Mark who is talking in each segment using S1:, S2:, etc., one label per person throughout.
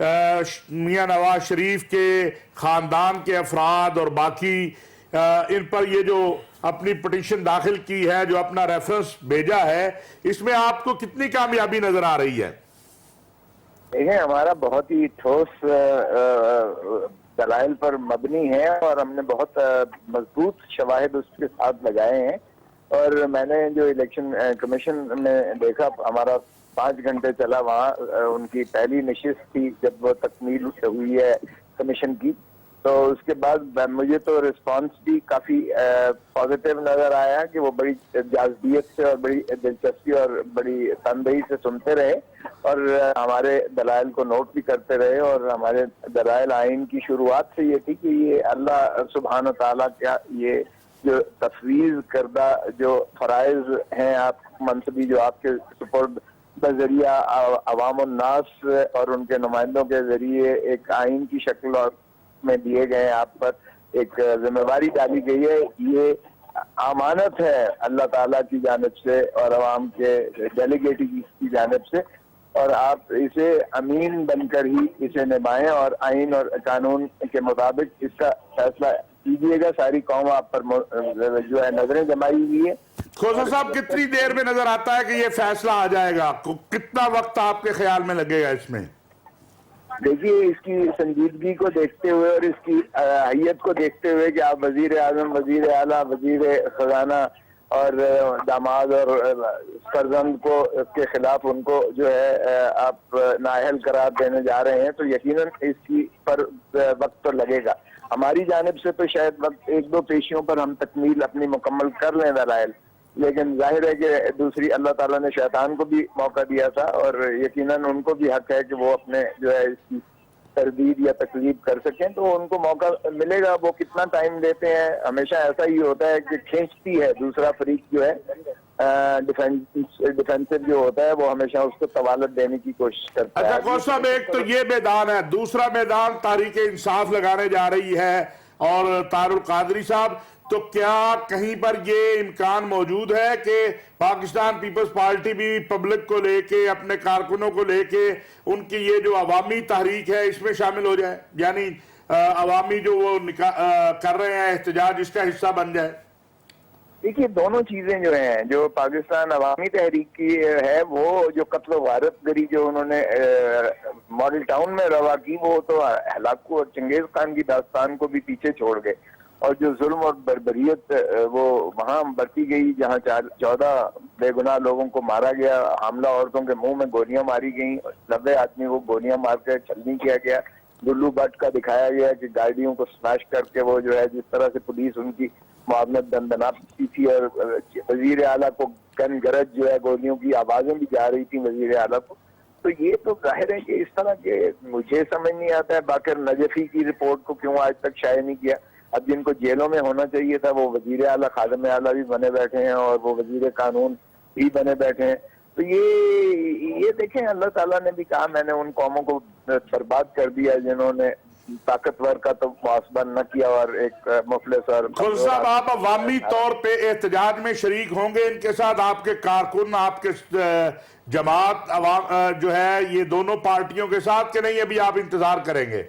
S1: میاں نواز شریف کے خاندان کے افراد اور باقی ان پر یہ جو اپنی پٹیشن داخل کی ہے، جو اپنا ریفرنس بھیجا ہے، اس میں آپ کو کتنی کامیابی نظر آ رہی ہے؟
S2: دیکھیں ہمارا بہت ہی ٹھوس دلائل پر مبنی ہے اور ہم نے بہت مضبوط شواہد اس کے ساتھ لگائے ہیں، اور میں نے جو الیکشن کمیشن میں دیکھا، ہمارا 5 گھنٹے چلا وہاں، ان کی پہلی نشست تھی جب وہ تکمیل ہوئی ہے کمیشن کی، تو اس کے بعد مجھے تو رسپانس بھی کافی پازیٹیو نظر آیا کہ وہ بڑی جاذبیت سے اور بڑی دلچسپی اور بڑی تندہی سے سنتے رہے اور ہمارے دلائل کو نوٹ بھی کرتے رہے، اور ہمارے دلائل آئین کی شروعات سے یہ تھی کہ یہ اللہ سبحانہ تعالیٰ کا یہ جو تفویض کردہ جو فرائض ہیں آپ منصبی، جو آپ کے سپرد بذریعہ عوام الناس اور ان کے نمائندوں کے ذریعے ایک آئین کی شکل اور میں دیے گئے ہیں، آپ پر ایک ذمہ داری ڈالی گئی ہے، یہ امانت ہے اللہ تعالیٰ کی جانب سے اور عوام کے ڈیلیگیٹ کی جانب سے، اور آپ اسے امین بن کر ہی اسے نبھائیں اور آئین اور قانون کے مطابق اس کا فیصلہ کیجیے گا۔ ساری قوم آپ پر جو ہے نظریں جمائی ہوئی ہے۔
S1: کھوسا صاحب، کتنی دیر میں نظر آتا ہے کہ یہ فیصلہ آ جائے گا؟ کتنا وقت آپ کے خیال میں لگے گا اس میں؟
S2: دیکھیے اس کی سنجیدگی کو دیکھتے ہوئے اور اس کی اہمیت کو دیکھتے ہوئے کہ آپ وزیر اعظم، وزیر اعلیٰ، وزیر خزانہ اور داماد اور فرزند کو کے خلاف ان کو جو ہے آپ نااہل قرار دینے جا رہے ہیں، تو یقیناً اس کی پر وقت تو لگے گا۔ ہماری جانب سے تو شاید وقت 1-2 پیشیوں پر ہم تکمیل اپنی مکمل کر لیں دلائل، لیکن ظاہر ہے کہ دوسری اللہ تعالیٰ نے شیطان کو بھی موقع دیا تھا، اور یقیناً ان کو بھی حق ہے کہ وہ اپنے جو ہے اس کی تردید یا تکذیب کر سکیں، تو ان کو موقع ملے گا۔ وہ کتنا ٹائم دیتے ہیں، ہمیشہ ایسا ہی ہوتا ہے کہ کھینچتی ہے دوسرا فریق جو ہے، ڈیفینسو جو ہوتا ہے وہ ہمیشہ اس کو طوالت دینے کی کوشش کرتا ہے۔
S1: اچھا کون صاحب، ایک تو یہ میدان ہے، دوسرا میدان تحریک انصاف لگانے جا رہی ہے اور طاہر القادری صاحب، تو کیا کہیں پر یہ امکان موجود ہے کہ پاکستان پیپلز پارٹی بھی پبلک کو لے کے، اپنے کارکنوں کو لے کے، ان کی یہ جو عوامی تحریک ہے اس میں شامل ہو جائے، یعنی عوامی جو وہ کر رہے ہیں احتجاج، اس کا حصہ بن جائے؟
S2: دیکھیے دونوں چیزیں جو ہیں، جو پاکستان عوامی تحریک کی ہے، وہ جو قتل و غارت گری جو انہوں نے ماڈل ٹاؤن میں روا کی، وہ تو ہلاکو اور چنگیز خان کی داستان کو بھی پیچھے چھوڑ گئے، اور جو ظلم اور بربریت وہ وہاں برتی گئی، جہاں 14 بے گناہ لوگوں کو مارا گیا، حاملہ عورتوں کے منہ میں گولیاں ماری گئیں، 90 آدمی کو گولیاں مار کے چھلنی کیا گیا، گلو بٹ کا دکھایا گیا کہ گاڑیوں کو سمیش کر کے وہ جو ہے جس طرح سے پولیس ان کی معاونت دندناتی تھی، اور وزیر اعلیٰ کو گن گرج جو ہے گولیوں کی آوازیں بھی جا رہی تھیں وزیر اعلیٰ کو، تو یہ تو ظاہر ہے کہ اس طرح کے مجھے سمجھ نہیں آتا ہے باقر نجفی کی رپورٹ کو کیوں آج تک شائع نہیں کیا۔ اب جن کو جیلوں میں ہونا چاہیے تھا وہ وزیر اعلیٰ، خادم اعلیٰ بھی بنے بیٹھے ہیں اور وہ وزیر قانون بھی بنے بیٹھے ہیں، تو یہ دیکھیں اللہ تعالیٰ نے بھی کہا میں نے ان قوموں کو برباد کر دیا جنہوں نے طاقتور کا تو محاسبہ نہ کیا اور ایک مفلس اور
S1: خود صاحب، آپ عوامی طور پہ احتجاج میں شریک ہوں گے ان کے ساتھ؟ آپ کے کارکن، آپ کے جماعت عوام جو ہے یہ دونوں پارٹیوں کے ساتھ، کہ نہیں ابھی آپ انتظار کریں گے؟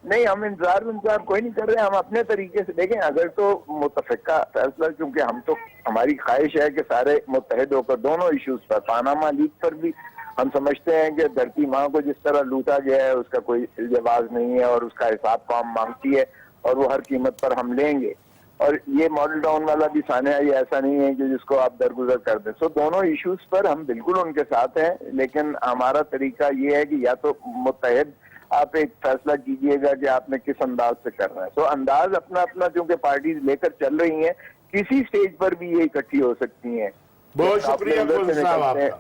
S2: نہیں، ہم انتظار کوئی نہیں کر رہے، ہم اپنے طریقے سے دیکھیں اگر تو متفقہ فیصلہ، کیونکہ ہم تو ہماری خواہش ہے کہ سارے متحد ہو کر دونوں ایشوز پر، پاناما لیک پر بھی ہم سمجھتے ہیں کہ دھرتی ماں کو جس طرح لوٹا گیا ہے اس کا کوئی جواز نہیں ہے اور اس کا حساب قوم مانگتی ہے اور وہ ہر قیمت پر ہم لیں گے، اور یہ ماڈل ٹاؤن والا بھی سانحہ یہ ایسا نہیں ہے کہ جس کو آپ درگزر کر دیں، سو دونوں ایشوز پر ہم بالکل ان کے ساتھ ہیں، لیکن ہمارا طریقہ یہ ہے کہ یا تو متحد آپ ایک فیصلہ کیجئے گا کہ آپ نے کس انداز سے کرنا ہے، سو انداز اپنا اپنا چونکہ پارٹیز لے کر چل رہی ہیں، کسی سٹیج پر بھی یہ اکٹھی ہو سکتی ہیں۔
S1: بہت شکریہ کھوسا صاحب آپ کا۔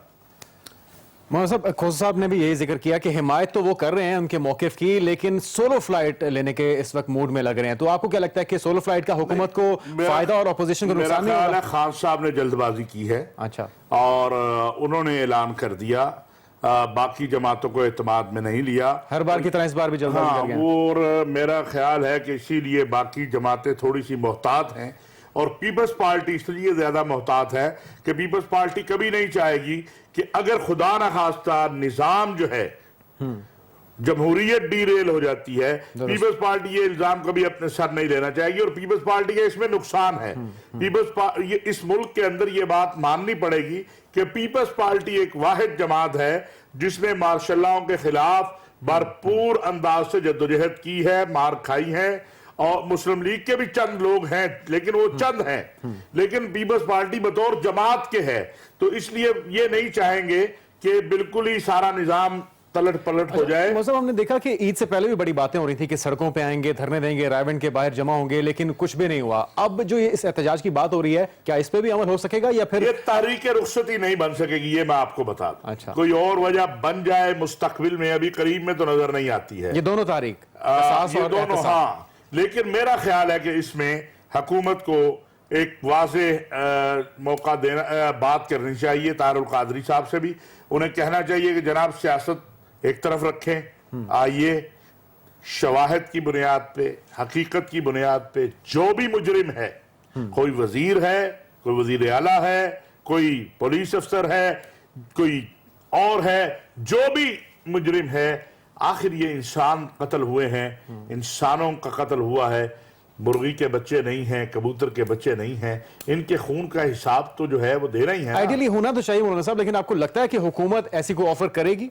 S3: مولانا صاحب، کھوسا صاحب نے بھی یہی ذکر کیا کہ حمایت تو وہ کر رہے ہیں ان کے موقف کی، لیکن سولو فلائٹ لینے کے اس وقت موڈ میں لگ رہے ہیں، تو آپ کو کیا لگتا ہے کہ سولو فلائٹ کا حکومت کو فائدہ اور اپوزیشن کو نقصان نہیں ہوگا؟
S1: میرا خیال ہے خان صاحب نے جلد بازی کی ہے،
S3: اچھا،
S1: اور انہوں نے اعلان کر دیا، باقی جماعتوں کو اعتماد میں نہیں لیا،
S3: ہر بار کی طرح اس بار بھی جلد بازی کر گئے ہیں۔
S1: اور میرا خیال ہے کہ اسی لیے باقی جماعتیں تھوڑی سی محتاط ہیں، اور پیپلز پارٹی اس لیے زیادہ محتاط ہے کہ پیپلز پارٹی کبھی نہیں چاہے گی کہ اگر خدا نخواستہ نظام جو ہے جمہوریت ڈی ریل ہو جاتی ہے. پیپلز پارٹی یہ الزام کبھی اپنے سر نہیں لینا چاہے گی, اور پیپلز پارٹی کا اس میں نقصان ہے. اس ملک کے اندر یہ بات ماننی پڑے گی کہ پیپلز پارٹی ایک واحد جماعت ہے جس نے مارشل لاء کے خلاف بھرپور انداز سے جدوجہد کی ہے, مار کھائی ہے, اور مسلم لیگ کے بھی چند لوگ ہیں لیکن وہ چند ہیں, لیکن پیپلز پارٹی بطور جماعت کے ہے. تو اس لیے یہ نہیں چاہیں گے کہ بالکل ہی سارا نظام تلٹ پلٹ ہو جائے.
S3: موسم ہم نے دیکھا کہ عید سے پہلے بھی بڑی باتیں ہو رہی تھی کہ سڑکوں پہ آئیں گے, دھرنے دیں گے, رائے بینڈ کے باہر جمع ہوں گے, لیکن کچھ بھی نہیں ہوا. اب جو اس احتجاج کی بات ہو رہی ہے, کیا اس پہ بھی عمل ہو سکے گا یا پھر
S1: یہ تحریک رخصتی نہیں بن سکے گی, یہ میں آپ کو بتا دوں.
S3: اچھا,
S1: کوئی اور وجہ بن جائے مستقبل میں, ابھی قریب میں تو نظر نہیں آتی ہے.
S3: یہ دونوں تحریک
S1: یہ دونوں, ہاں, لیکن میرا خیال ہے کہ اس میں حکومت کو ایک واضح موقع دینا, بات کرنی چاہیے طاہر القادری صاحب سے بھی. انہیں کہنا چاہیے کہ جناب سیاست ایک طرف رکھیں, آئیے شواہد کی بنیاد پہ, حقیقت کی بنیاد پہ جو بھی مجرم ہے, کوئی وزیر ہے, کوئی وزیر اعلیٰ ہے, کوئی پولیس افسر ہے, کوئی اور ہے, جو بھی مجرم ہے, آخر یہ انسان قتل ہوئے ہیں, انسانوں کا قتل ہوا ہے, مرغی کے بچے نہیں ہیں, کبوتر کے بچے نہیں ہیں. ان کے خون کا حساب تو جو ہے وہ دینا ہی ہے.
S3: آئیڈیلی ہونا تو چاہیے مولانا صاحب, لیکن آپ کو لگتا ہے کہ حکومت ایسی کو آفر کرے گی؟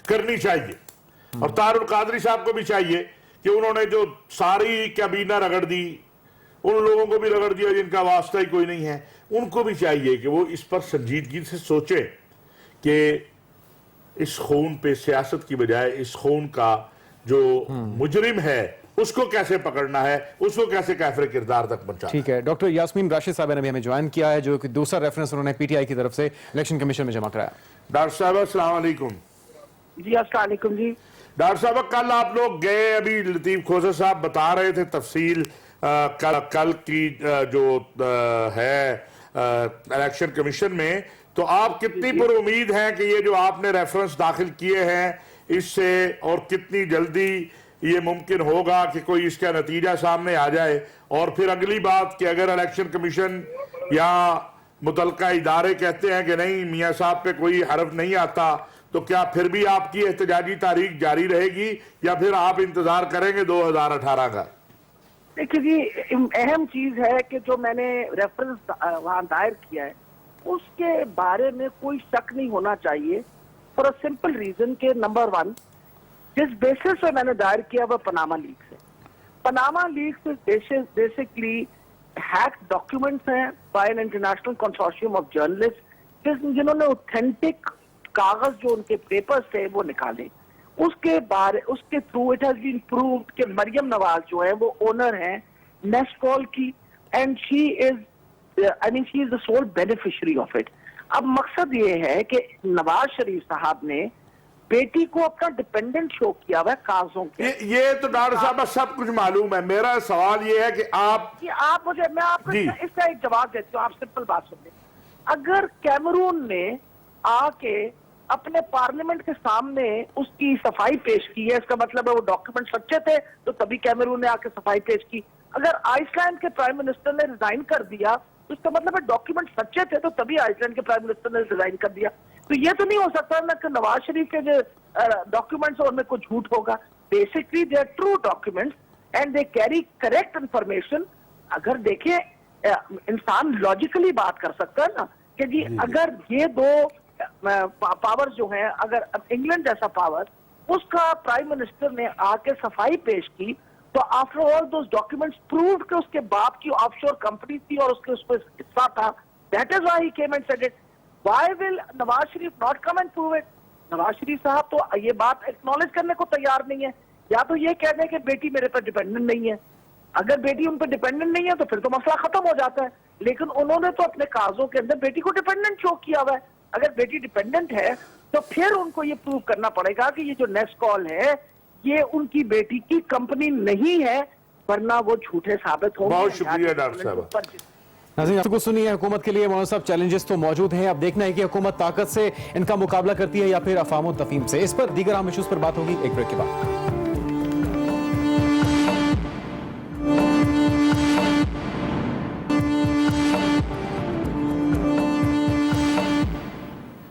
S1: کرنی چاہیے. اور طاہر القادری صاحب کو بھی چاہیے کہ انہوں نے جو ساری کابینہ رگڑ دی, ان لوگوں کو بھی رگڑ دیا جن کا واسطہ ہی کوئی نہیں ہے, ان کو بھی چاہیے کہ وہ اس پر سنجیدگی سے سوچیں کہ اس خون پہ سیاست کی بجائے اس خون کا جو مجرم ہے اس کو کیسے پکڑنا ہے, اس کو کیسے کافر کردار تک پہنچانا.
S3: ٹھیک ہے, ڈاکٹر یاسمین راشد صاحب نے بھی ہمیں جوائن کیا ہے, جو کہ دوسرا ریفرنس انہوں نے پی ٹی آئی کی طرف سے الیکشن کمیشن میں جمع کرایا.
S1: ڈاکٹر صاحب السلام علیکم.
S4: جی السلام علیکم. جی
S1: ڈاکٹر صاحب, کل آپ لوگ گئے, ابھی لطیف کھوسر صاحب بتا رہے تھے تفصیل کل کی جو ہے الیکشن کمیشن میں, تو آپ کتنی پر امید ہیں کہ یہ جو آپ نے ریفرنس داخل کیے ہیں اس سے, اور کتنی جلدی یہ ممکن ہوگا کہ کوئی اس کا نتیجہ سامنے آ جائے؟ اور پھر اگلی بات کہ اگر الیکشن کمیشن یا متعلقہ ادارے کہتے ہیں کہ نہیں میاں صاحب پہ کوئی حرف نہیں آتا, تو کیا پھر بھی آپ کی احتجاجی تاریخ جاری رہے گی یا پھر آپ انتظار کریں گے 2018 کا؟
S4: دیکھیے جی, اہم چیز ہے کہ جو میں نے ریفرنس وہاں دائر کیا ہے اس کے بارے میں کوئی شک نہیں ہونا چاہیے, فار اے سمپل ریزن کہ نمبر 1, جس بیسس سے میں نے دائر کیا وہ پاناما لیک سے. پاناما لیک سے بیسکلی ہیک ڈاکیومنٹس ہیں by an international consortium of journalist جنہوں نے اوتھینٹک کاغذ جو ان کے پیپرز تھے وہ نکالے. اس کے through it has been proved کہ مریم نواز جو ہے وہ اونر ہیں نیسکول کی, and she is the civil beneficiary of it. اب مقصد یہ ہے کہ نواز شریف صاحب نے بیٹی کو اپنا ڈیپینڈنٹ شو کیا ہوا ہے کاغذوں کے.
S1: یہ تو ڈاکٹر صاحب سب کچھ معلوم ہے, میرا سوال یہ ہے کہ آپ
S4: میں آپ کو اس کا ایک جواب دیتی ہوں, آپ سمپل بات سنیں. اگر کیمرون نے آ کے اپنے پارلیمنٹ کے سامنے اس کی صفائی پیش کی ہے, اس کا مطلب ہے وہ ڈاکیومنٹ سچے تھے تو تبھی کیمرون نے آ کے صفائی پیش کی. اگر آئس لینڈ کے پرائم منسٹر نے ریزائن کر دیا تو اس کا مطلب ہے ڈاکیومنٹ سچے تھے تو تبھی آئس لینڈ کے پرائم منسٹر نے ریزائن کر دیا. تو یہ تو نہیں ہو سکتا نا کہ نواز شریف کے جو ڈاکیومنٹس ان میں کچھ جھوٹ ہوگا. Basically they are true documents and they carry correct information. اگر دیکھیں انسان لاجیکلی بات کر سکتا ہے نا کہ جی اگر یہ دو پاور جو ہیں, اگر انگلینڈ جیسا پاور, اس کا پرائم منسٹر نے آ کے صفائی پیش کی تو after all those documents proved کہ اس کے باپ کی آف شور کمپنی تھی اور اس کے اس پہ حصہ تھا. That is why he came and said it. Why will Nawaz Sharif not come and prove it? Nawaz Sharif صاحب تو یہ بات ایکنالج کرنے کو تیار نہیں ہے, یا تو یہ کہہ دیں کہ بیٹی میرے پر ڈیپینڈنٹ نہیں ہے. اگر بیٹی ان پہ ڈیپینڈنٹ نہیں ہے تو پھر تو مسئلہ ختم ہو جاتا ہے, لیکن انہوں نے تو اپنے کاغذوں کے اندر بیٹی کو ڈیپینڈنٹ شو کیا ہوا ہے. اگر بیٹی ڈیپینڈنٹ ہے تو پھر ان کو یہ پروو کرنا پڑے گا کہ یہ جو نیکسٹ کال ہے یہ ان کی بیٹی کی کمپنی نہیں ہے, ورنہ وہ جھوٹے ثابت ہوں گے.
S1: بہت شکریہ ڈاکٹر صاحب.
S3: ناظرین آپ کو سنیے, حکومت کے لیے مولانا صاحب چیلنجز تو موجود ہیں, اب دیکھنا ہے کہ حکومت طاقت سے ان کا مقابلہ کرتی ہے یا پھر افہام و تفہیم سے. اس پر دیگر اہم ایشوز پر بات ہوگی ایک بریک کے بعد.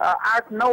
S4: 8-9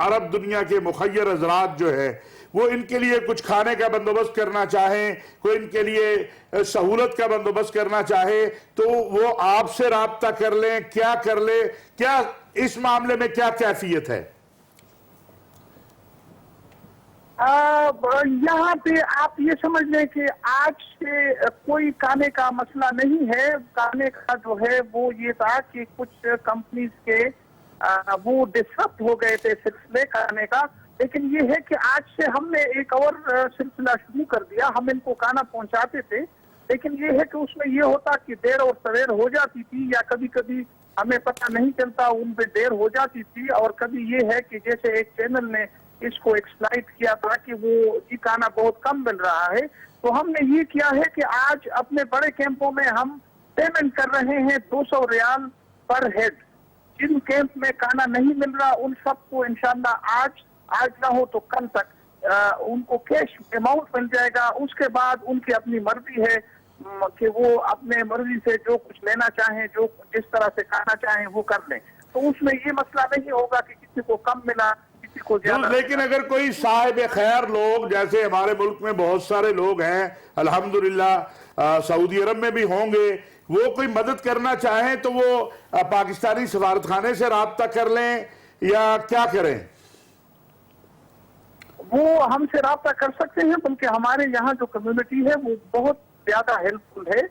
S1: عرب دنیا کے مخیر حضرات جو ہے وہ ان کے لیے کچھ کھانے کا بندوبست کرنا چاہیں، کوئی ان کے لیے سہولت کا بندوبست کرنا چاہے تو وہ آپ سے رابطہ کر لیں، کیا کر لیں، کیا اس معاملے میں کیا کیفیت ہے؟
S4: یہاں پہ آپ یہ سمجھ لیں کہ آج سے کوئی کھانے کا مسئلہ نہیں ہے. کھانے کا جو ہے وہ یہ تھا کہ کچھ کمپنیز کے وہ ڈسٹرپ ہو گئے تھے سلسلے کھانے کا، لیکن یہ ہے کہ آج سے ہم نے ایک اور سلسلہ شروع کر دیا. ہم ان کو کھانا پہنچاتے تھے، لیکن یہ ہے کہ اس میں یہ ہوتا کہ دیر اور سویر ہو جاتی تھی، یا کبھی کبھی ہمیں پتہ نہیں چلتا ان پہ دیر ہو جاتی تھی. اور کبھی یہ ہے کہ جیسے ایک چینل نے اس کو ایکسپلائٹ کیا تھا کہ وہ یہ کھانا بہت کم مل رہا ہے، تو ہم نے یہ کیا ہے کہ آج اپنے بڑے کیمپوں میں ہم پیمنٹ کر رہے ہیں 200 ریال پر ہیڈ. جن کیمپ میں کھانا نہیں مل رہا ان سب کو انشاءاللہ آج نہ ہو تو کل تک ان کو کیش اماؤنٹ مل جائے گا. اس کے بعد ان کی اپنی مرضی ہے کہ وہ اپنے مرضی سے جو کچھ لینا چاہیں، جو جس طرح سے کھانا چاہیں وہ کر لیں. تو اس میں یہ مسئلہ نہیں ہوگا کہ کسی کو کم ملا کسی کو زیادہ.
S1: لیکن اگر کوئی صاحب خیر لوگ، جیسے ہمارے ملک میں بہت سارے لوگ ہیں الحمدللہ، سعودی عرب میں بھی ہوں گے، وہ کوئی مدد کرنا چاہیں تو وہ پاکستانی سفارت خانے سے رابطہ کر لیں یا کیا کریں؟
S4: وہ ہم سے رابطہ کر سکتے ہیں، بلکہ ہمارے یہاں جو کمیونٹی ہے وہ بہت زیادہ ہیلپ فل ہے،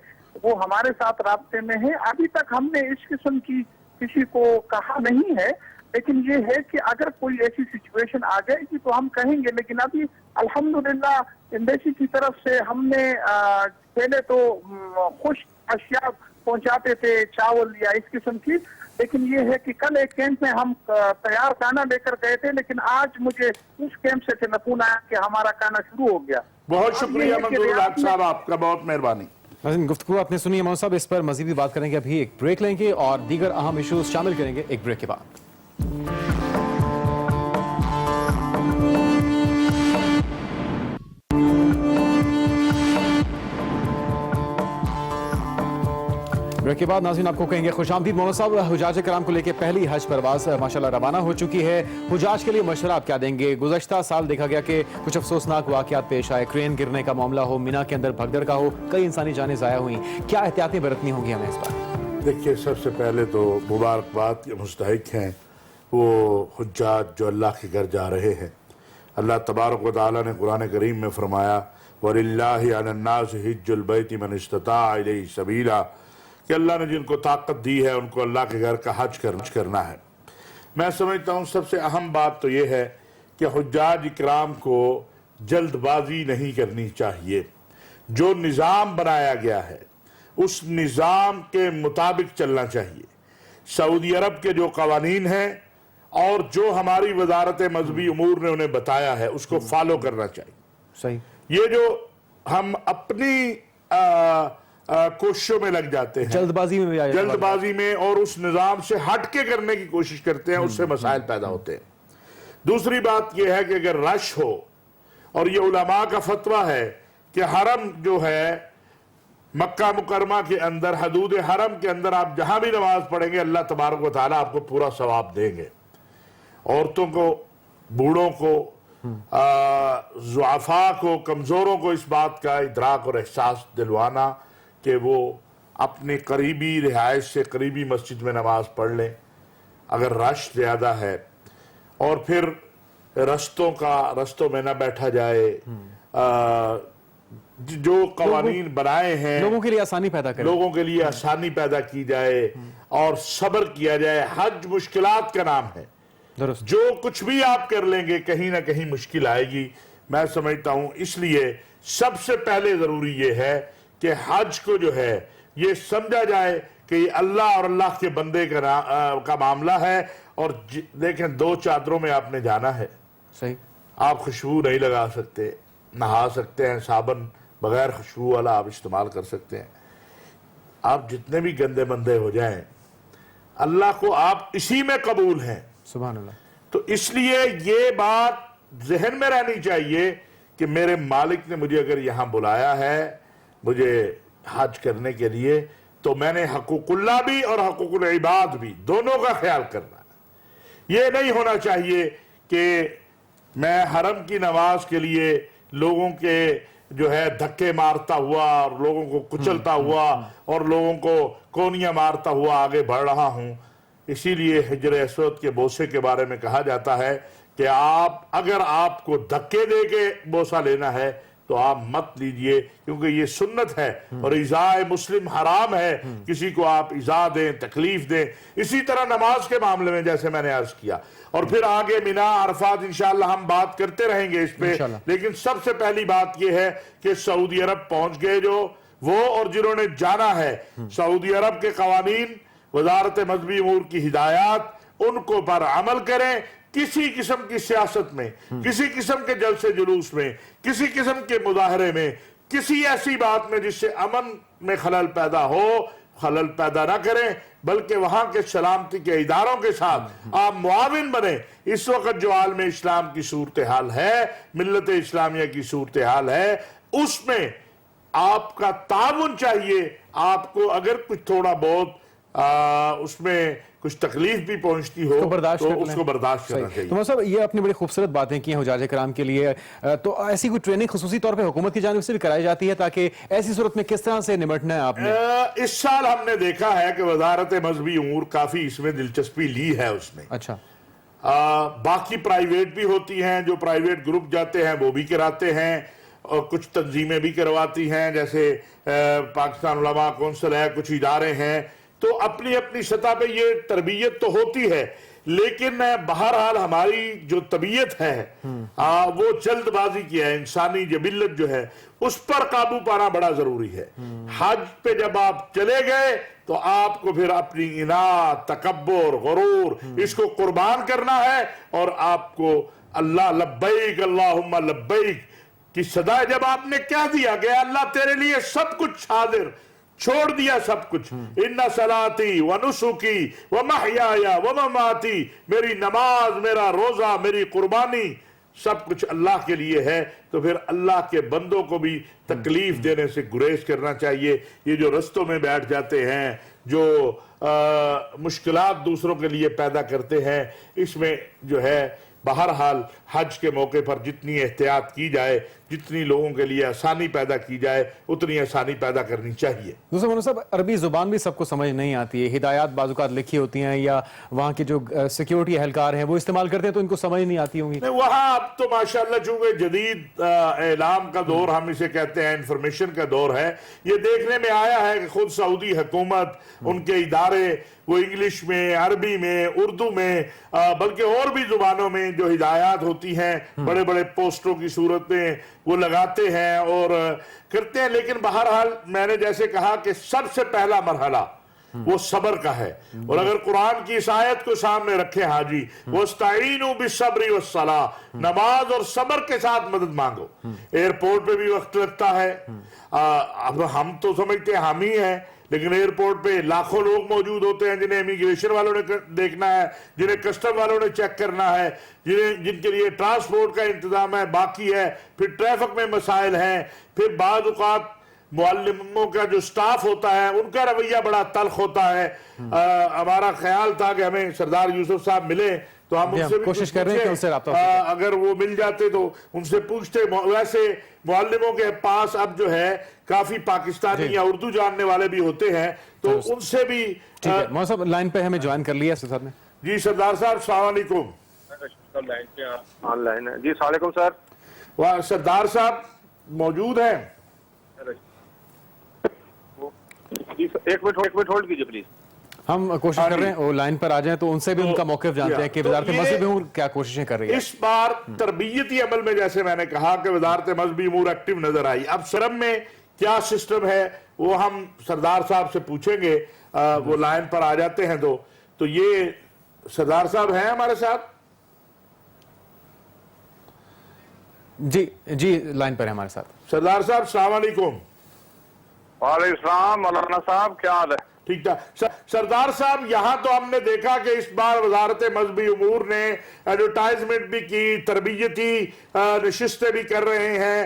S4: وہ ہمارے ساتھ رابطے میں ہے. ابھی تک ہم نے اس قسم کی کسی کو کہا نہیں ہے، لیکن یہ ہے کہ اگر کوئی ایسی سچویشن آ جائے گی تو ہم کہیں گے. لیکن ابھی الحمدللہ ایمبیسی کی طرف سے ہم نے پہلے تو خشک اشیاء پہنچاتے تھے، چاول یا اس قسم کی، لیکن یہ ہے کہ کل ایک کیمپ میں ہم تیار کھانا لے کر گئے تھے، لیکن آج مجھے اس کیمپ سے ٹیلیفون آیا کہ ہمارا کھانا شروع ہو گیا.
S1: بہت شکریہ منظور الحق صاحب، آپ کا بہت مہربانی.
S3: گفتگو آپ نے سنی ہے مولانا صاحب، اس پر مزید بھی بات کریں گے. ابھی ایک بریک لیں گے اور دیگر اہم ایشوز شامل کریں گے ایک بریک کے بعد. بریک کے بعد ناظرین آپ کو کہیں گے خوش آمدید. مولانا صاحب، حجاج کرام کو لے کے پہلی حج پرواز ماشاءاللہ روانہ ہو چکی ہے. حجاج کے لیے مشورہ آپ کیا دیں گے؟ گزشتہ سال دیکھا گیا کہ کچھ افسوسناک واقعات پیش آئے، کرین گرنے کا معاملہ ہو، مینا کے اندر بھگدڑ کا ہو، کئی انسانی جانیں ضائع ہوئیں. کیا احتیاطیں برتنی ہوں گی ہمیں اس بار؟
S1: دیکھیے، سب سے پہلے تو مبارکباد کے مستحق ہیں وہ حجاج جو اللہ کے گھر جا رہے ہیں. اللہ تبارک و تعالیٰ نے قرآن کریم میں فرمایا وَلِلَّهِ عَلَى النَّاسِ حِجُّ الْبَيْتِ مَنِ اسْتَطَاعَ إِلَيْهِ سَبِيلًا، کہ اللہ نے جن کو طاقت دی ہے ان کو اللہ کے گھر کا حج کرنا ہے. میں سمجھتا ہوں سب سے اہم بات تو یہ ہے کہ حجاج اکرام کو جلد بازی نہیں کرنی چاہیے. جو نظام بنایا گیا ہے اس نظام کے مطابق چلنا چاہیے. سعودی عرب کے جو قوانین ہیں اور جو ہماری وزارت مذہبی امور نے انہیں بتایا ہے اس کو فالو کرنا چاہیے.
S3: صحیح.
S1: یہ جو ہم اپنی کوششوں میں لگ جاتے ہیں، جلد بازی میں اور اس نظام سے ہٹ کے کرنے کی کوشش کرتے ہیں، اس سے مسائل پیدا ہوتے ہیں. دوسری بات یہ ہے کہ اگر رش ہو، اور یہ علماء کا فتویٰ ہے کہ حرم جو ہے مکہ مکرمہ کے اندر، حدود حرم کے اندر آپ جہاں بھی نماز پڑھیں گے اللہ تبارک و تعالیٰ آپ کو پورا ثواب دیں گے. عورتوں کو، بوڑھوں کو، ضعفاء کو، کمزوروں کو اس بات کا ادراک اور احساس دلوانا کہ وہ اپنے قریبی رہائش سے قریبی مسجد میں نماز پڑھ لیں اگر رش زیادہ ہے. اور پھر رستوں میں نہ بیٹھا جائے. جو قوانین بنائے ہیں
S3: لوگوں کے لیے آسانی پیدا کریں،
S1: لوگوں کے لیے آسانی پیدا کی جائے اور صبر کیا جائے. حج مشکلات کا نام ہے.
S3: درست.
S1: جو کچھ بھی آپ کر لیں گے کہیں نہ کہیں مشکل آئے گی. میں سمجھتا ہوں اس لیے سب سے پہلے ضروری یہ ہے کہ حج کو جو ہے یہ سمجھا جائے کہ یہ اللہ اور اللہ کے بندے کا معاملہ ہے. اور دیکھیں 2 چادروں میں آپ نے جانا ہے.
S3: صحیح.
S1: آپ خوشبو نہیں لگا سکتے، نہا سکتے ہیں، صابن بغیر خوشبو والا آپ استعمال کر سکتے ہیں. آپ جتنے بھی گندے بندے ہو جائیں اللہ کو آپ اسی میں قبول ہیں.
S3: سبحان اللہ.
S1: تو اس لیے یہ بات ذہن میں رہنی چاہیے کہ میرے مالک نے مجھے اگر یہاں بلایا ہے مجھے حج کرنے کے لیے تو میں نے حقوق اللہ بھی اور حقوق العباد بھی دونوں کا خیال کرنا ہے. یہ نہیں ہونا چاہیے کہ میں حرم کی نماز کے لیے لوگوں کے جو ہے دھکے مارتا ہوا اور لوگوں کو کچلتا ہوا اور لوگوں کو کونیاں مارتا ہوا آگے بڑھ رہا ہوں. اسی لیے حجر اسود کے بوسے کے بارے میں کہا جاتا ہے کہ اگر آپ کو دھکے دے کے بوسہ لینا ہے تو آپ مت لیجئے، کیونکہ یہ سنت ہے اور ایذاء مسلم حرام ہے. کسی کو آپ ایذا دیں، تکلیف دیں. اسی طرح نماز کے معاملے میں جیسے میں نے عرض کیا، اور پھر آگے مینا عرفات انشاءاللہ ہم بات کرتے رہیں گے اس پہ. لیکن سب سے پہلی بات یہ ہے کہ سعودی عرب پہنچ گئے جو وہ اور جنہوں نے جانا ہے، سعودی عرب کے قوانین، وزارت مذہبی امور کی ہدایات، ان کو پر عمل کریں. کسی قسم کی سیاست میں، کسی قسم کے جلسے جلوس میں، کسی قسم کے مظاہرے میں، کسی ایسی بات میں جس سے امن میں خلل پیدا ہو، خلل پیدا نہ کریں، بلکہ وہاں کے سلامتی کے اداروں کے ساتھ آپ معاون بنیں. اس وقت جو عالم اسلام کی صورتحال ہے، ملت اسلامیہ کی صورتحال ہے، اس میں آپ کا تعاون چاہیے. آپ کو اگر کچھ تھوڑا بہت اس میں کچھ تکلیف بھی پہنچتی ہو تو اس کو برداشت کرنا چاہیے.
S3: تو صاحب یہ اپنی بڑی خوبصورت باتیں کی ہیں حجاج کرام کے لیے، تو ایسی کوئی ٹریننگ خصوصی طور پہ حکومت کی جانب سے بھی کرائی جاتی ہے تاکہ ایسی صورت میں کس طرح سے نمٹنا ہے آپ نے؟
S1: اس سال ہم نے دیکھا ہے کہ وزارت مذہبی امور کافی اس میں دلچسپی لی ہے. اس میں
S3: اچھا
S1: باقی پرائیویٹ بھی ہوتی ہیں، جو پرائیویٹ گروپ جاتے ہیں وہ بھی کراتے ہیں، اور کچھ تنظیمیں بھی کرواتی ہیں، جیسے پاکستان علماء کونسل ہے، کچھ ادارے ہیں. تو اپنی اپنی سطح پہ یہ تربیت تو ہوتی ہے، لیکن بہرحال ہماری جو طبیعت ہے وہ جلد بازی کی ہے. انسانی جبلت جو ہے اس پر قابو پانا بڑا ضروری ہے. حج پہ جب آپ چلے گئے تو آپ کو پھر اپنی اناد، تکبر، غرور اس کو قربان کرنا ہے، اور آپ کو اللہ لبیک اللہم لبیک کی صدا جب آپ نے کہہ دیا کہ اللہ تیرے لیے سب کچھ حاضر، چھوڑ دیا سب کچھ، ان صلاتی و نسکی و محیایا و مماتی، میری نماز، میرا روزہ، میری قربانی سب کچھ اللہ کے لیے ہے، تو پھر اللہ کے بندوں کو بھی تکلیف دینے سے گریز کرنا چاہیے. یہ جو رستوں میں بیٹھ جاتے ہیں، جو مشکلات دوسروں کے لیے پیدا کرتے ہیں، اس میں جو ہے بہرحال حج کے موقع پر جتنی احتیاط کی جائے، جتنی لوگوں کے لیے آسانی پیدا کی جائے، اتنی آسانی پیدا کرنی چاہیے.
S3: دوسرا مولانا صاحب، عربی زبان بھی سب کو سمجھ نہیں آتی ہے، ہدایات بعض اوقات لکھی ہوتی ہیں یا وہاں کے جو سیکیورٹی اہلکار ہیں وہ استعمال کرتے ہیں تو ان کو سمجھ نہیں آتی ہوں گی.
S1: وہاں اب تو ماشاءاللہ چونکہ جدید اعلام کا دور، ہم اسے کہتے ہیں انفارمیشن کا دور ہے، یہ دیکھنے میں آیا ہے کہ خود سعودی حکومت، ان کے ادارے، وہ انگلش میں، عربی میں، اردو میں، بلکہ اور بھی زبانوں میں جو ہدایات ہوتی ہیں بڑے بڑے پوسٹروں کی صورت میں وہ لگاتے ہیں اور کرتے ہیں. لیکن بہرحال میں نے جیسے کہا کہ سب سے پہلا مرحلہ وہ صبر کا ہے، اور اگر قرآن کی اس آیت کو سامنے رکھیں حاجی، وَاسْتَعِينُوا بِالصَّبْرِ وَالصَّلَاةِ، نماز اور صبر کے ساتھ مدد مانگو. ایئرپورٹ پہ بھی وقت لگتا ہے. اب ہم تو سمجھتے ہیں ہم ہی ہیں، لیکن ایئرپورٹ پہ لاکھوں لوگ موجود ہوتے ہیں جنہیں امیگریشن والوں نے دیکھنا ہے، جنہیں کسٹم والوں نے چیک کرنا ہے، جن کے لیے ٹرانسپورٹ کا انتظام ہے، باقی ہے، پھر ٹریفک میں مسائل ہیں، پھر بعض اوقات معلموں کا جو سٹاف ہوتا ہے ان کا رویہ بڑا تلخ ہوتا ہے. ہمارا خیال تھا کہ ہمیں سردار یوسف صاحب ملے تو ہم ان سے بھی
S3: کوشش کر رہے ہیں کہ ان سے رابطہ
S1: اگر وہ مل جاتے تو ان سے پوچھتے. ویسے معلموں کے پاس اب جو ہے کافی پاکستانی یا اردو جاننے والے بھی ہوتے ہیں تو ان سے بھی.
S3: ٹھیک ہے مولانا صاحب، لائن پہ ہمیں جوائن کر لیا سر نے.
S1: جی سردار صاحب السلام علیکم.
S5: آن لائن ہے جی. السلام علیکم سر.
S1: سردار صاحب موجود ہیں؟
S5: جی ایک منٹ ہولڈ کیجیے پلیز.
S3: ہم کوشش کر رہے ہیں وہ لائن پر آ جائیں تو ان سے بھی ان کا موقف جانتے ہیں کہ وزارت مذہبی امور کیا کوششیں کر رہی ہے.
S1: اس بار تربیتی عمل میں جیسے میں نے کہا کہ وزارت مذہبی امور ایکٹیو نظر آئی. اب شرم میں کیا سسٹم ہے وہ ہم سردار صاحب سے پوچھیں گے. وہ لائن پر آ جاتے ہیں تو یہ سردار صاحب ہیں ہمارے ساتھ؟
S3: جی لائن پر ہے ہمارے ساتھ.
S1: سردار صاحب السلام علیکم.
S5: وعلیکم السلام. مولانا صاحب کیا حال ہے؟
S1: ٹھیک ٹھاک. سردار صاحب یہاں تو ہم نے دیکھا کہ اس بار وزارت مذہبی امور نے ایڈورٹائزمنٹ بھی کی، تربیتی نشستیں بھی کر رہے ہیں.